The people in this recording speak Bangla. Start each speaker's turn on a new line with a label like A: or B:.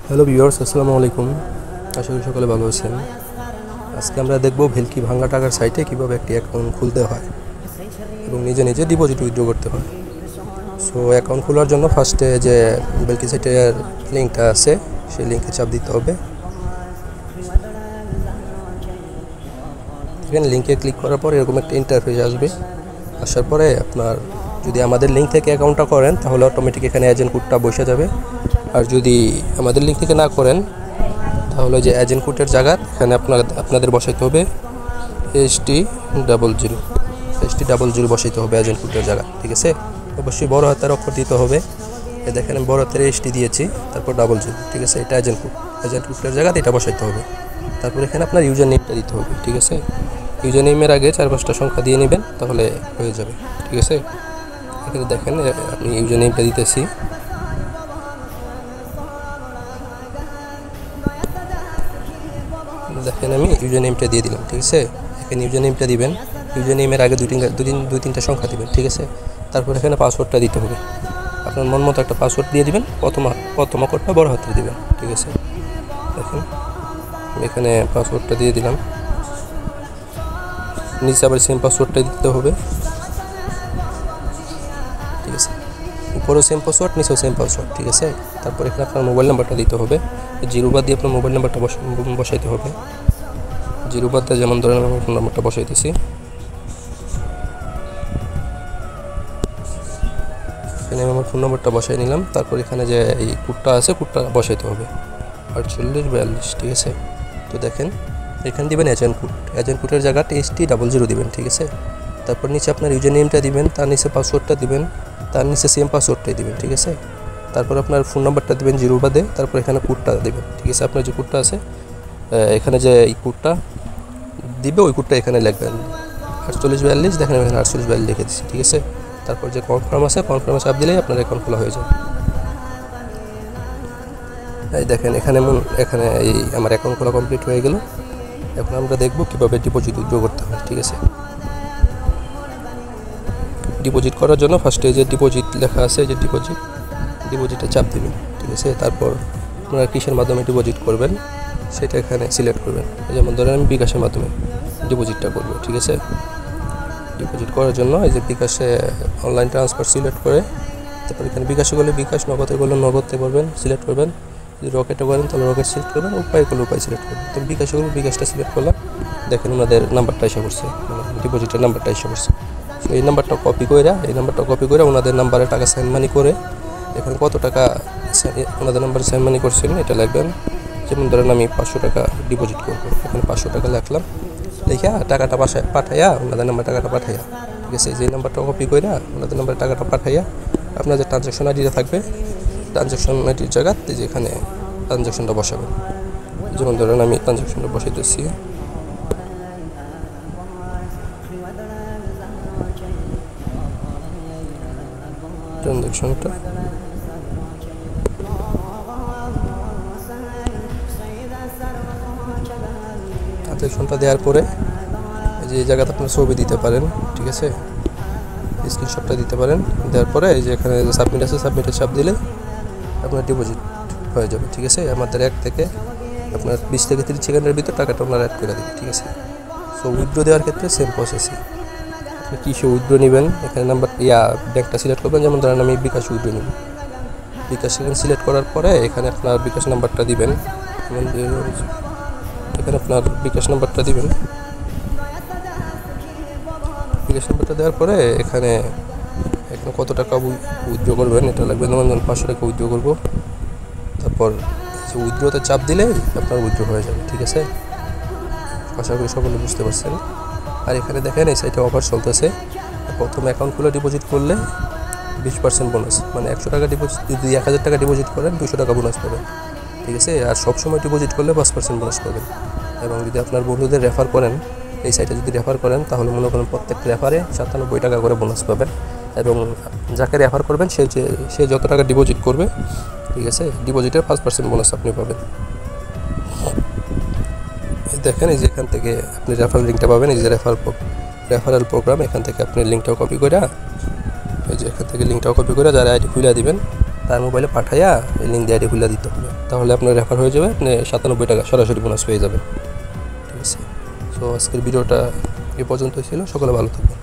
A: হ্যালো ভিউয়ার্স, আসসালামু আলাইকুম। আশা করি সকলে ভালো আছেন। আজকে আমরা দেখব ভেলকি ভাঙ্গা টাকার সাইটে কীভাবে একটি অ্যাকাউন্ট খুলতে হয় এবং নিজে নিজে ডিপোজিট উইথড্র করতে হয়। সো অ্যাকাউন্ট খোলার জন্য ফার্স্টে যে ভেলকি সাইটের লিঙ্কটা আছে সেই লিঙ্কে চাপ দিতে হবে। এখানে লিঙ্কে ক্লিক করার পর এরকম একটা ইন্টারফেস আসবে। আসার পরে আপনার যদি আমাদের লিঙ্ক থেকে অ্যাকাউন্টটা করেন তাহলে অটোমেটিক এখানে এজেন্ট কোডটা বসে যাবে। আর যদি আমাদের লিঙ্ক থেকে না করেন তাহলে যে এজেন্ট কোডের জায়গা এখানে আপনাদের বসাইতে হবে HT00 বসাইতে হবে এজেন্ট কোডের জায়গা। ঠিক আছে, অবশ্যই বড় হাতের অক্ষর দিতে হবে। দেখেন বড় হাতের HT দিয়েছি, তারপর 00। ঠিক আছে, এটা এজেন্ট কোডের জায়গাতে এটা বসাইতে হবে। তারপর এখানে আপনার ইউজার নেমটা দিতে হবে। ঠিক আছে, ইউজার নেমের আগে 4-5টা সংখ্যা দিয়ে নেবেন, তাহলে হয়ে যাবে। ঠিক আছে, এখানে দেখেন আমি ইউজার নেমটা দিতেছি। দেখেন আমি ইউজার নেমটা দিয়ে দিলাম। ঠিক আছে, এখানে ইউজার নেমটা দিবেন। ইউজার নেমের আগে দুই-তিনটা সংখ্যা দিবেন। ঠিক আছে, তারপর এখানে পাসওয়ার্ডটা দিতে হবে। আপনার মন মতো একটা পাসওয়ার্ড দিয়ে দিবেন। প্রথম অক্ষরটা বড় হাতে দিবেন। ঠিক আছে, দেখেন আমি এখানে পাসওয়ার্ডটা দিয়ে দিলাম। নিচে আবার সেম পাসওয়ার্ডটা দিতে হবে। ঠিক আছে, উপরেও সেম পাসওয়ার্ড, নিচেও সেম পাসওয়ার্ড। ঠিক আছে, তারপর এখানে আপনার মোবাইল নাম্বারটা দিতে হবে। 0 বাদ দিয়ে আপনার মোবাইল নাম্বারটা বসাইতে হবে। 0 বাদ দিয়ে যেমন ধরেন আমার ফোন নাম্বারটা বসাইতেছি। এখানে আমি আমার ফোন নাম্বারটা বসাই নিলাম। তারপর এখানে যে এই কোডটা আছে কোডটা বসাইতে হবে 4842। ঠিক আছে, তো দেখেন এখানে দিবেন এজেন্ট কোডের জায়গাটা HT00 দিবেন। ঠিক আছে, তারপর নিচে আপনার ইউজার নেমটা দিবেন, তার নিচে পাসওয়ার্ডটা দিবেন, তার নিচে সেম পাসওয়ার্ডটাই দিবেন। ঠিক আছে, তারপর আপনার ফোন নাম্বারটা দিবেন 0 বাদে, তারপর এখানে কোডটা দিবেন। ঠিক আছে, আপনার যে কোডটা আছে এখানে যে এই কোডটা দিবে ওই কোডটা এখানে লিখবেন 4842। দেখেন আমি এখানে 4842 লিখে দিচ্ছি। ঠিক আছে, তারপর যে কনফার্মে চাপ দিলেই আপনার অ্যাকাউন্ট খোলা হয়ে যাবে। এই দেখেন এখানে এই আমার অ্যাকাউন্ট খোলা কমপ্লিট হয়ে গেল। এখন আমরা দেখব কীভাবে ডিপোজিট উইথড্র করতে হয়। ঠিক আছে, ডিপোজিট করার জন্য ফার্স্টে যে ডিপোজিট লেখা আছে যে ডিপোজিটে চাপ দিবেন। ঠিক আছে, তারপর আপনারা কিসের মাধ্যমে ডিপোজিট করবেন সেটা এখানে সিলেক্ট করবেন। যেমন ধরেন আমি বিকাশের মাধ্যমে ডিপোজিটটা করব। ঠিক আছে, ডিপোজিট করার জন্য এই যে বিকাশে অনলাইন ট্রান্সফার সিলেক্ট করে তারপর এখানে বিকাশে করলে বিকাশ, নগদে করলে নগদে করবেন, সিলেক্ট করবেন। যদি রকেটে করেন তাহলে রকেট সিলেক্ট করবেন, উপায় করলে উপায় সিলেক্ট করবেন। তো বিকাশে করলে বিকাশটা সিলেক্ট করলাম। দেখেন ওনাদের নাম্বারটা এসে পড়ছে, ডিপোজিটের নাম্বারটা এসে পড়ছে। তো এই নাম্বারটা কপি করে ওনাদের নাম্বারে টাকা সেন্ড মানি করে এখানে কত টাকা ওনাদের নাম্বারে সেন্ড মানি করছেন এটা লিখবেন। যেমন ধরেন আমি 500 টাকা ডিপোজিট করবো, এখানে 500 টাকা লিখলাম। লিখা টাকাটা পাঠাইয়া ওনাদের নাম্বার টাকাটা পাঠাইয়া। ঠিক আছে, যে নাম্বারটা কপি করে ওনাদের নাম্বারে টাকাটা পাঠাইয়া আপনার যে ট্রানজ্যাকশন আইডিটা থাকবে ট্রানজ্যাকশন আইডির জায়গাতে যেখানে ট্রানজ্যাকশনটা বসাবেন। যেমন ধরেন আমি ট্রানজ্যাকশনটা বসাইতেছি। ট্রানজ্যাকশনটা দেওয়ার পরে যে জায়গাতে আপনার ছবি দিতে পারেন। ঠিক আছে, স্ক্রিনশটটা দিতে পারেন। দেওয়ার পরে এই যে এখানে সাবমিট আছে, সাবমিটে চাপ দিলে আপনার ডিপোজিট হয়ে যাবে। ঠিক আছে, আমাদের আপনার 20 থেকে 30 সেকেন্ডের ভিতর টাকাটা আপনারা অ্যাড করে দেবেন। ঠিক আছে, সো উইথড্র দেওয়ার ক্ষেত্রে সেম প্রসেসই। আপনি কিসে উইথড্র নেবেন এখানে ব্যাংকটা সিলেক্ট করবেন। যেমন ধরেন আমি বিকাশ উইথড্র নেব। বিকাশ সেখানে সিলেক্ট করার পরে এখানে আপনার বিকাশ নাম্বারটা দিবেন। এখানে আপনার বিকাশ নাম্বারটা দিবেন। বিকাশ নাম্বারটা দেওয়ার পরে এখানে কত টাকা উইথড্র করবেন এটা লাগবে। যেমন 500 টাকা উইথড্র করবো। তারপর উইথড্রতে চাপ দিলে আপনার উইথড্র হয়ে যাবে। ঠিক আছে, আশা করি সকলে বুঝতে পারছেন। আর এখানে দেখেন এই সাইটে অফার চলতেছে। প্রথম অ্যাকাউন্ট খুলে ডিপোজিট করলে 20% বোনাস, মানে 100 টাকা ডিপোজিট, যদি 1000 টাকা ডিপোজিট করেন 200 টাকা বোনাস পাবেন। ঠিক আছে, আর সবসময় ডিপোজিট করলে 5% বোনাস পাবেন। এবং যদি আপনার বন্ধুদের রেফার করেন, এই সাইটে যদি রেফার করেন তাহলে মনে করেন প্রত্যেক রেফারে 97 টাকা করে বোনাস পাবেন। এবং যাকে রেফার করবেন সে যত টাকা ডিপোজিট করবে, ঠিক আছে, ডিপোজিটের 5% বোনাস আপনি পাবেন। দেখেন এই যে এখান থেকে আপনি রেফারেল লিঙ্কটা পাবেন। এই যে রেফারেল প্রোগ্রাম, এখান থেকে আপনি লিঙ্কটাও কপি করে এই যে এখান থেকে লিঙ্কটাও কপি করে যারা আইডি খুলে দিবেন তার মোবাইলে পাঠাইয়া এই লিঙ্ক দিয়ে আইডি খুলে দিতে হবে। তাহলে আপনার রেফার হয়ে যাবে, আপনি 97 টাকা সরাসরি বোনাস পেয়ে যাবেন। ঠিক আছে, সো আজকের ভিডিওটা এ পর্যন্তই ছিল। সকলে ভালো থাকবেন।